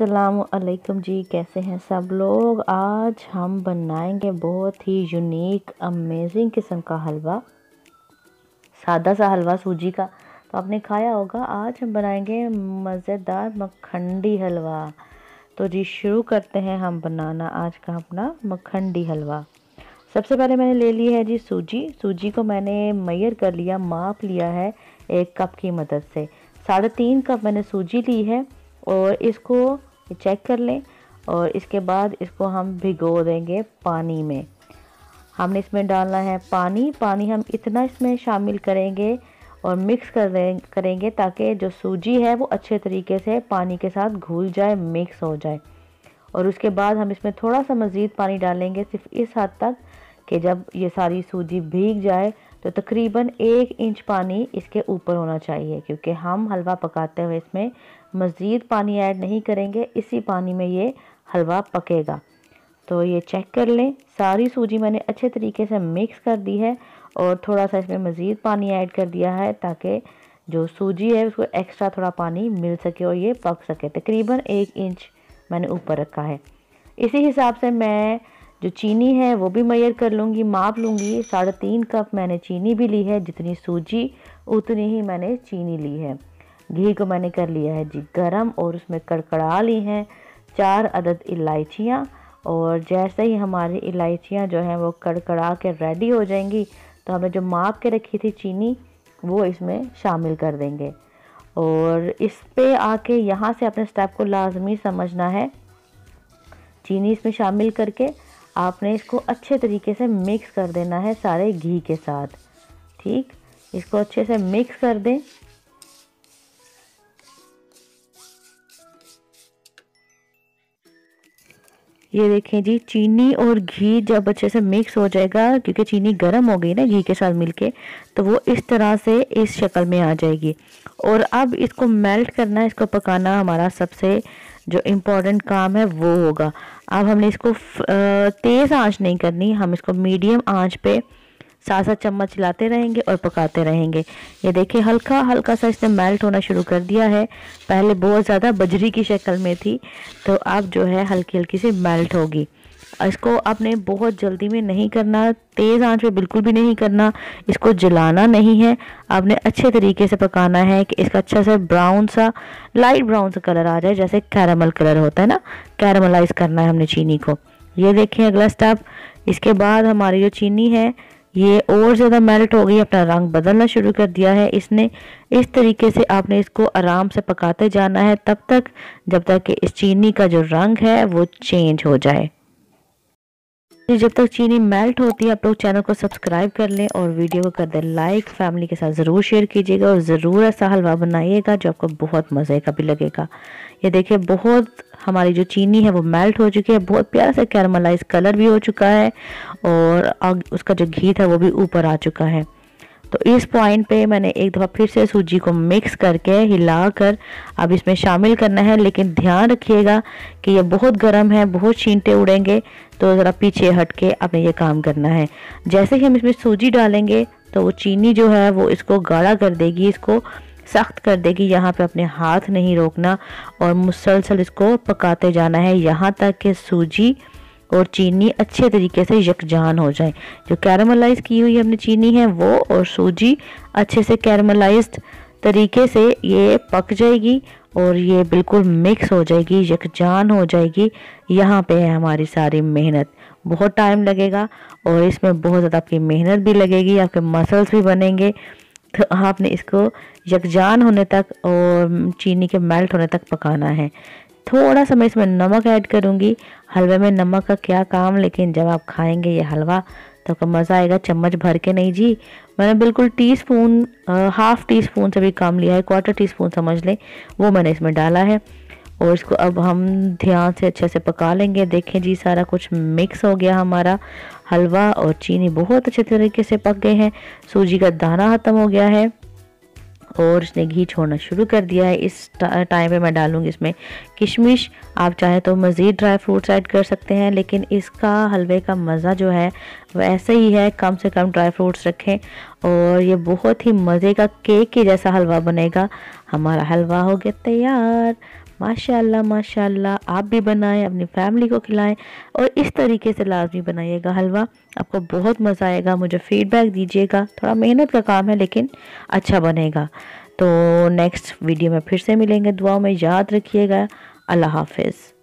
अस्सलाम वालेकुम जी, कैसे हैं सब लोग। आज हम बनाएंगे बहुत ही यूनिक अमेजिंग किस्म का हलवा। सादा सा हलवा सूजी का तो आपने खाया होगा। आज हम बनाएंगे मज़ेदार मखंडी हलवा। तो जी शुरू करते हैं हम बनाना आज का अपना मखंडी हलवा। सबसे पहले मैंने ले ली है जी सूजी को मैंने मेजर कर लिया, माप लिया है 1 कप की मदद से। 3.5 कप मैंने सूजी ली है और इसको चेक कर लें। और इसके बाद इसको हम भिगो देंगे पानी में। हमने इसमें डालना है पानी हम इतना इसमें शामिल करेंगे और मिक्स करेंगे ताकि जो सूजी है वो अच्छे तरीके से पानी के साथ घुल जाए, मिक्स हो जाए। और उसके बाद हम इसमें थोड़ा सा मज़ीद पानी डालेंगे, सिर्फ इस हद तक कि जब ये सारी सूजी भीग जाए तो तकरीबन 1 इंच पानी इसके ऊपर होना चाहिए, क्योंकि हम हलवा पकाते हुए इसमें मज़ीद पानी ऐड नहीं करेंगे, इसी पानी में ये हलवा पकेगा। तो ये चेक कर लें, सारी सूजी मैंने अच्छे तरीके से मिक्स कर दी है और थोड़ा सा इसमें मज़ीद पानी ऐड कर दिया है ताकि जो सूजी है उसको एक्स्ट्रा थोड़ा पानी मिल सके और ये पक सके। तकरीबन 1 इंच मैंने ऊपर रखा है। इसी हिसाब से मैं जो चीनी है वो भी मेजर कर लूँगी, माप लूँगी। 3.5 कप मैंने चीनी भी ली है, जितनी सूजी उतनी ही मैंने चीनी ली है। घी को मैंने कर लिया है जी गरम और उसमें कड़कड़ा ली हैं 4 अदद इलायचियाँ। और जैसे ही हमारी इलायचियाँ जो हैं वो कड़कड़ा के रेडी हो जाएंगी तो हमने जो माप के रखी थी चीनी वो इसमें शामिल कर देंगे। और इस पे आके यहाँ से अपने स्टेप को लाजमी समझना है। चीनी इसमें शामिल करके आपने इसको अच्छे तरीके से मिक्स कर देना है सारे घी के साथ। ठीक, इसको अच्छे से मिक्स कर दें। ये देखें जी, चीनी और घी जब अच्छे से मिक्स हो जाएगा, क्योंकि चीनी गर्म हो गई ना घी के साथ मिलके, तो वो इस तरह से इस शक्ल में आ जाएगी। और अब इसको मेल्ट करना, इसको पकाना हमारा सबसे जो इम्पोर्टेंट काम है वो होगा। अब हमने इसको तेज़ आंच नहीं करनी, हम इसको मीडियम आंच पे 7 चम्मच चलाते रहेंगे और पकाते रहेंगे। ये देखिए हल्का हल्का सा इसने मेल्ट होना शुरू कर दिया है। पहले बहुत ज़्यादा बजरी की शक्ल में थी, तो अब जो है हल्की हल्की से मेल्ट होगी। इसको आपने बहुत जल्दी में नहीं करना, तेज़ आंच पे बिल्कुल भी नहीं करना, इसको जलाना नहीं है। आपने अच्छे तरीके से पकाना है कि इसका अच्छा सा ब्राउन सा, लाइट ब्राउन सा कलर आ जाए, जैसे कैरामल कलर होता है ना, कैरामलाइज करना है हमने चीनी को। ये देखें अगला स्टेप। इसके बाद हमारी जो चीनी है ये और ज़्यादा मेल्ट हो गई, अपना रंग बदलना शुरू कर दिया है इसने। इस तरीके से आपने इसको आराम से पकाते जाना है तब तक जब तक कि इस चीनी का जो रंग है वो चेंज हो जाए। जब तक चीनी मेल्ट होती है आप लोग चैनल को सब्सक्राइब कर लें और वीडियो को कर दें लाइक। फैमिली के साथ ज़रूर शेयर कीजिएगा और ज़रूर ऐसा हलवा बनाइएगा जो आपको बहुत मज़े का भी लगेगा। ये देखिए बहुत हमारी जो चीनी है वो मेल्ट हो चुकी है, बहुत प्यारा सा कैरमलाइज कलर भी हो चुका है और उसका जो घी था वो भी ऊपर आ चुका है। तो इस पॉइंट पे मैंने एक दफ़ा फिर से सूजी को मिक्स करके हिलाकर अब इसमें शामिल करना है। लेकिन ध्यान रखिएगा कि ये बहुत गर्म है, बहुत छींटे उड़ेंगे, तो ज़रा पीछे हट के आपने ये काम करना है। जैसे ही हम इसमें सूजी डालेंगे तो वो चीनी जो है वो इसको गाढ़ा कर देगी, इसको सख्त कर देगी। यहाँ पे अपने हाथ नहीं रोकना और मुसलसल इसको पकाते जाना है यहाँ तक कि सूजी और चीनी अच्छे तरीके से यकजान हो जाए। जो कैरामलाइज की हुई हमने चीनी है वो और सूजी अच्छे से कैरामलाइज्ड तरीके से ये पक जाएगी और ये बिल्कुल मिक्स हो जाएगी, यकजान हो जाएगी। यहाँ पे है हमारी सारी मेहनत। बहुत टाइम लगेगा और इसमें बहुत ज़्यादा आपकी मेहनत भी लगेगी, आपके मसल्स भी बनेंगे। तो आपने इसको यकजान होने तक और चीनी के मेल्ट होने तक पकाना है। थोड़ा सा मैं इसमें नमक ऐड करूँगी। हलवे में नमक का क्या काम, लेकिन जब आप खाएंगे ये हलवा तो आपको मज़ा आएगा। चम्मच भर के नहीं जी, मैंने बिल्कुल टीस्पून, हाफ़ टी स्पून से भी कम लिया है, 1/4 टीस्पून समझ लें, वो मैंने इसमें डाला है। और इसको अब हम ध्यान से अच्छे से पका लेंगे। देखें जी सारा कुछ मिक्स हो गया हमारा हलवा और चीनी बहुत अच्छे तरीके से पक गए हैं। सूजी का दाना ख़त्म हो गया है और इसने घी छोड़ना शुरू कर दिया है। इस टाइम पे मैं डालूंगी इसमें किशमिश। आप चाहे तो मज़ीद ड्राई फ्रूट्स ऐड कर सकते हैं, लेकिन इसका हलवे का मज़ा जो है वैसे ही है, कम से कम ड्राई फ्रूट्स रखें और ये बहुत ही मज़े का केक के जैसा हलवा बनेगा। हमारा हलवा हो गया तैयार। माशाल्लाह माशाल्लाह। आप भी बनाएं, अपनी फैमिली को खिलाएं और इस तरीके से लाजमी बनाइएगा हलवा, आपको बहुत मज़ा आएगा। मुझे फीडबैक दीजिएगा, थोड़ा मेहनत का काम है लेकिन अच्छा बनेगा। तो नेक्स्ट वीडियो में फिर से मिलेंगे, दुआ में याद रखिएगा। अल्लाह हाफिज़।